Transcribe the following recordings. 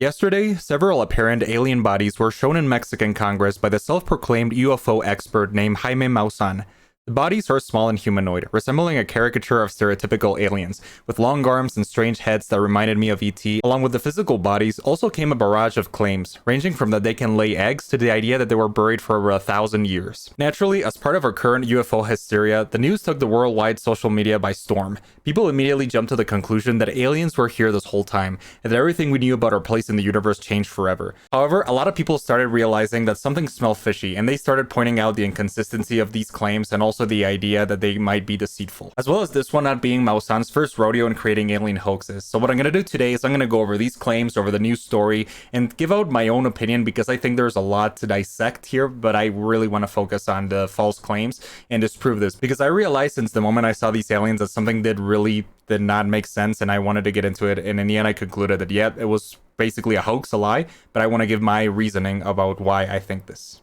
Yesterday, several apparent alien bodies were shown in Mexican Congress by the self-proclaimed UFO expert named Jaime Maussan. The bodies are small and humanoid, resembling a caricature of stereotypical aliens, with long arms and strange heads that reminded me of ET. Along with the physical bodies, also came a barrage of claims, ranging from that they can lay eggs to the idea that they were buried for over 1,000 years. Naturally, as part of our current UFO hysteria, the news took the worldwide social media by storm. People immediately jumped to the conclusion that aliens were here this whole time, and that everything we knew about our place in the universe changed forever. However, a lot of people started realizing that something smelled fishy, and they started pointing out the inconsistency of these claims and also the idea that they might be deceitful, as well as this one not being Maussan's first rodeo in creating alien hoaxes. So what I'm going to do today is I'm going to go over these claims, over the news story, and give out my own opinion because I think there's a lot to dissect here, but I really want to focus on the false claims and disprove this, because I realized since the moment I saw these aliens that something did not make sense, and I wanted to get into it, and in the end I concluded that yeah, it was basically a hoax, a lie, but I want to give my reasoning about why I think this.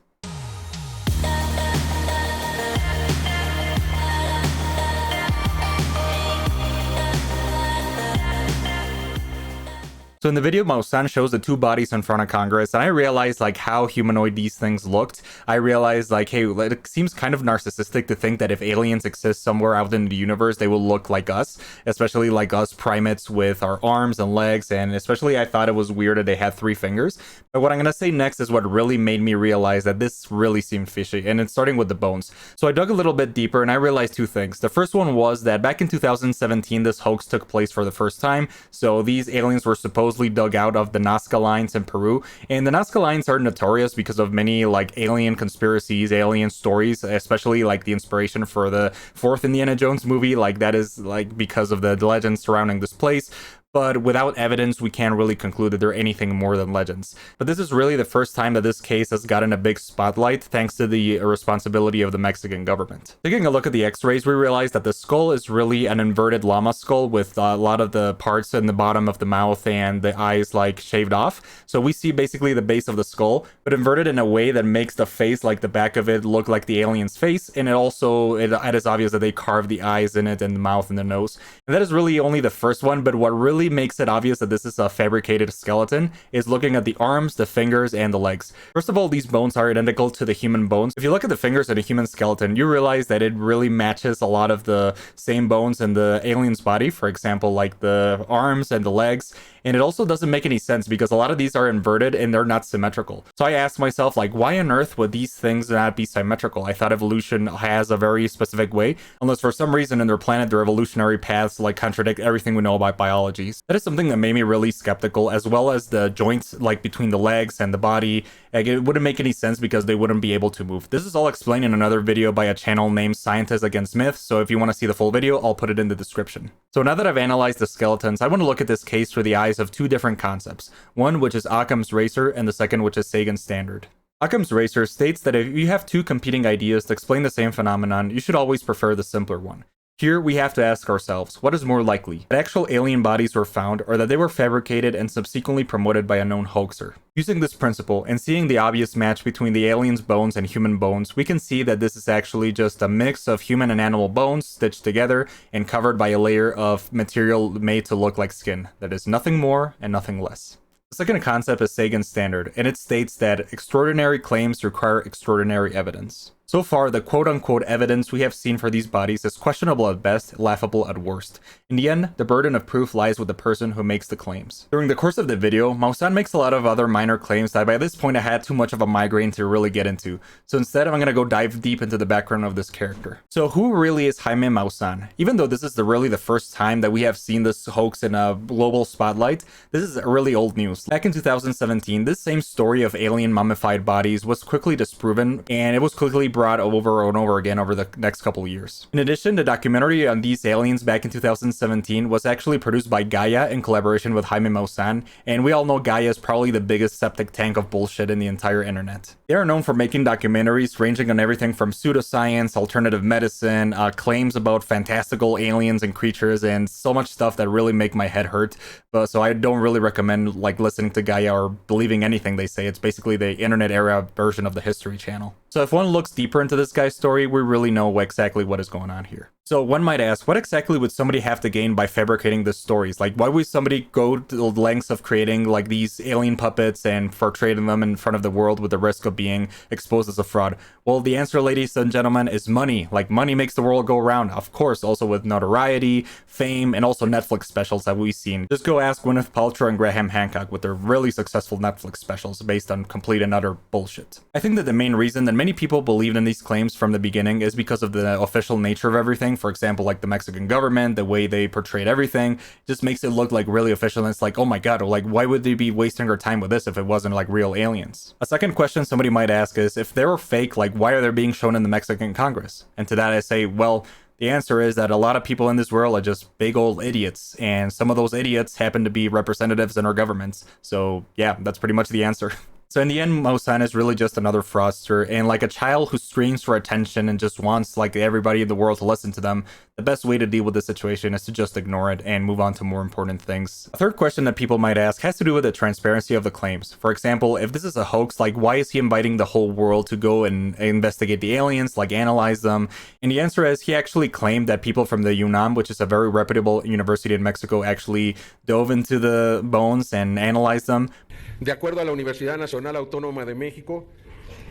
So in the video, Maussan shows the two bodies in front of Congress, and I realized like how humanoid these things looked. I realized like, hey, it seems kind of narcissistic to think that if aliens exist somewhere out in the universe, they will look like us, especially like us primates with our arms and legs, and especially I thought it was weird that they had 3 fingers. But what I'm gonna say next is what really made me realize that this really seemed fishy, and it's starting with the bones. So I dug a little bit deeper, and I realized 2 things. The first one was that back in 2017, this hoax took place for the first time. So these aliens were supposedly dug out of the Nazca lines in Peru, and the Nazca lines are notorious because of many like alien conspiracies, alien stories, especially like the inspiration for the 4th Indiana Jones movie. Like that is like because of the legends surrounding this place. But without evidence, we can't really conclude that they're anything more than legends. But this is really the first time that this case has gotten a big spotlight thanks to the responsibility of the Mexican government. Taking a look at the x-rays, we realize that the skull is really an inverted llama skull with a lot of the parts in the bottom of the mouth and the eyes like shaved off. So we see basically the base of the skull, but inverted in a way that makes the face, like the back of it, look like the alien's face. And it is obvious that they carved the eyes in it and the mouth and the nose. And that is really only the first one, but what really makes it obvious that this is a fabricated skeleton is looking at the arms, the fingers, and the legs. First of all, these bones are identical to the human bones. If you look at the fingers in a human skeleton, you realize that it really matches a lot of the same bones in the alien's body, for example, like the arms and the legs. And it also doesn't make any sense because a lot of these are inverted and they're not symmetrical. So I asked myself, like, why on earth would these things not be symmetrical? I thought evolution has a very specific way, unless for some reason in their planet, their evolutionary paths like contradict everything we know about biology. That is something that made me really skeptical, as well as the joints like between the legs and the body. Like, it wouldn't make any sense because they wouldn't be able to move. This is all explained in another video by a channel named Scientists Against Myths, so if you want to see the full video, I'll put it in the description. So now that I've analyzed the skeletons, I want to look at this case through the eyes of 2 different concepts. One which is Occam's razor, and the second which is Sagan's standard. Occam's razor states that if you have 2 competing ideas to explain the same phenomenon, you should always prefer the simpler one. Here, we have to ask ourselves, what is more likely? That actual alien bodies were found, or that they were fabricated and subsequently promoted by a known hoaxer? Using this principle, and seeing the obvious match between the alien's bones and human bones, we can see that this is actually just a mix of human and animal bones stitched together and covered by a layer of material made to look like skin. That is nothing more and nothing less. The second concept is Sagan's standard, and it states that extraordinary claims require extraordinary evidence. So far, the quote-unquote evidence we have seen for these bodies is questionable at best, laughable at worst. In the end, the burden of proof lies with the person who makes the claims. During the course of the video, Maussan makes a lot of other minor claims that by this point I had too much of a migraine to really get into, so instead I'm gonna go dive deep into the background of this character. So who really is Jaime Maussan? Even though this is really the first time that we have seen this hoax in a global spotlight, this is really old news. Back in 2017, this same story of alien mummified bodies was quickly disproven, and it was quickly brought over and over again over the next couple years. In addition, the documentary on these aliens back in 2017 was actually produced by Gaia in collaboration with Jaime Maussan, and we all know Gaia is probably the biggest septic tank of bullshit in the entire internet. They are known for making documentaries ranging on everything from pseudoscience, alternative medicine, claims about fantastical aliens and creatures, and so much stuff that really make my head hurt. So I don't really recommend like listening to Gaia or believing anything they say. It's basically the internet era version of the History Channel. So if one looks deeper into this guy's story, we really know exactly what is going on here. So one might ask, what exactly would somebody have to gain by fabricating these stories? Like, why would somebody go to the lengths of creating like these alien puppets and portraying them in front of the world with the risk of being exposed as a fraud? Well, the answer, ladies and gentlemen, is money. Like, money makes the world go round. Of course, also with notoriety, fame, and also Netflix specials that we've seen. Just go ask Gwyneth Paltrow and Graham Hancock with their really successful Netflix specials based on complete and utter bullshit. I think that the main reason that many people believed in these claims from the beginning is because of the official nature of everything. For example, like the Mexican government, the way they portrayed everything just makes it look like really official. And it's like, oh my god, like why would they be wasting their time with this if it wasn't like real aliens? A second question somebody might ask is, if they were fake, like why are they being shown in the Mexican Congress? And to that I say, well, the answer is that a lot of people in this world are just big old idiots, and some of those idiots happen to be representatives in our governments. So yeah, that's pretty much the answer. So in the end, Mosan is really just another fraudster, and like a child who screams for attention and just wants like everybody in the world to listen to them, the best way to deal with this situation is to just ignore it and move on to more important things. A third question that people might ask has to do with the transparency of the claims. For example, if this is a hoax, like why is he inviting the whole world to go and investigate the aliens, like analyze them? And the answer is, he actually claimed that people from the UNAM, which is a very reputable university in Mexico, actually dove into the bones and analyzed them. De acuerdo a la Universidad Nacional Autónoma de México,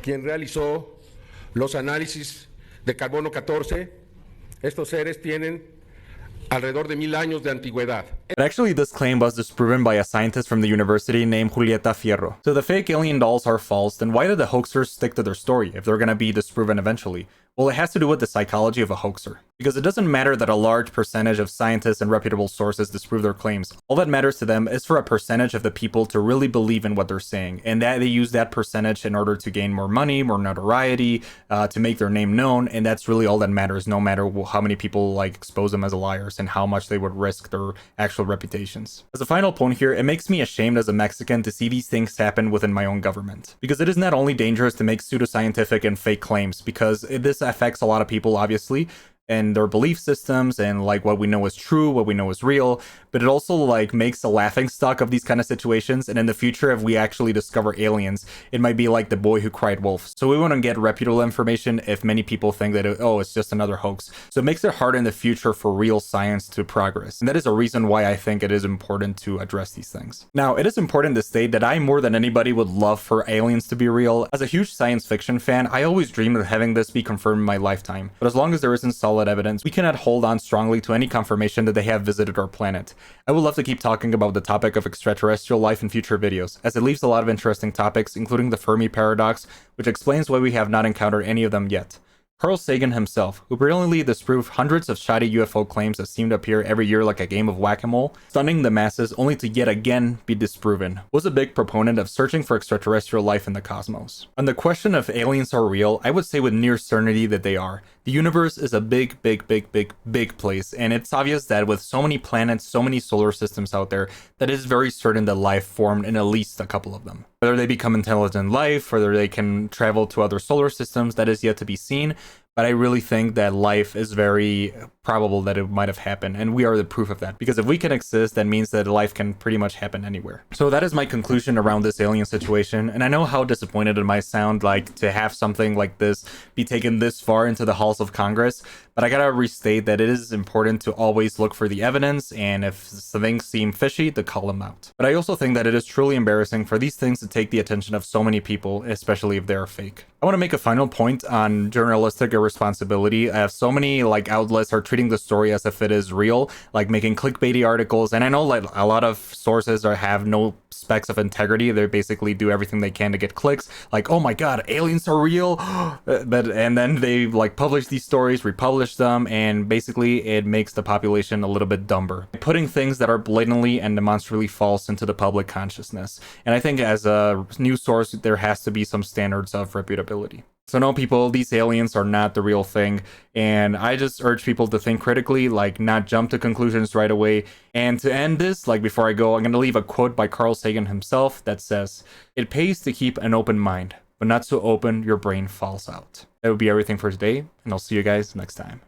quien realizó los análisis de carbono 14, estos seres tienen alrededor de 1000 años de antigüedad. But actually, this claim was disproven by a scientist from the university named Julieta Fierro. So the fake alien dolls are false, then why did the hoaxers stick to their story if they're gonna be disproven eventually? Well, it has to do with the psychology of a hoaxer. Because it doesn't matter that a large percentage of scientists and reputable sources disprove their claims. All that matters to them is for a percentage of the people to really believe in what they're saying, and that they use that percentage in order to gain more money, more notoriety, to make their name known, and that's really all that matters, no matter how many people like expose them as liars and how much they would risk their actual reputations. As a final point here, it makes me ashamed as a Mexican to see these things happen within my own government. Because it is not only dangerous to make pseudoscientific and fake claims, because this affects a lot of people, obviously, and their belief systems and like what we know is true, what we know is real, but it also like makes a laughing stock of these kind of situations. And in the future, if we actually discover aliens, it might be like the boy who cried wolf. So we want to get reputable information if many people think that it's just another hoax. So it makes it hard in the future for real science to progress, and that is a reason why I think it is important to address these things. Now, it is important to state that I, more than anybody, would love for aliens to be real. As a huge science fiction fan, I always dreamed of having this be confirmed in my lifetime, but as long as there isn't solid evidence, we cannot hold on strongly to any confirmation that they have visited our planet. I would love to keep talking about the topic of extraterrestrial life in future videos, as it leaves a lot of interesting topics, including the Fermi paradox, which explains why we have not encountered any of them yet. Carl Sagan himself, who brilliantly disproved hundreds of shoddy UFO claims that seem to appear every year like a game of whack-a-mole, stunning the masses only to yet again be disproven, was a big proponent of searching for extraterrestrial life in the cosmos. On the question of aliens are real, I would say with near certainty that they are. The universe is a big place, and it's obvious that with so many planets, so many solar systems out there, that it is very certain that life formed in at least a couple of them. Whether they become intelligent life, whether they can travel to other solar systems, that is yet to be seen. But I really think that life is very probable that it might have happened, and we are the proof of that. Because if we can exist, that means that life can pretty much happen anywhere. So that is my conclusion around this alien situation, and I know how disappointed it might sound like to have something like this be taken this far into the halls of Congress, but I gotta restate that it is important to always look for the evidence, and if things seem fishy, to call them out. But I also think that it is truly embarrassing for these things to take the attention of so many people, especially if they are fake. I want to make a final point on journalistic irresponsibility. I have so many like outlets are treating the story as if it is real, like making clickbaity articles, and I know like a lot of sources have no specks of integrity. They basically do everything they can to get clicks, like, oh my god, aliens are real. And then they like publish these stories, republish them, and basically it makes the population a little bit dumber, putting things that are blatantly and demonstrably false into the public consciousness. And I think as a news source, there has to be some standards of reputability. So no, people, these aliens are not the real thing, and I just urge people to think critically, like not jump to conclusions right away. And to end this, like before I go, I'm going to leave a quote by Carl Sagan himself that says, "It pays to keep an open mind, but not so open your brain falls out." That would be everything for today, and I'll see you guys next time.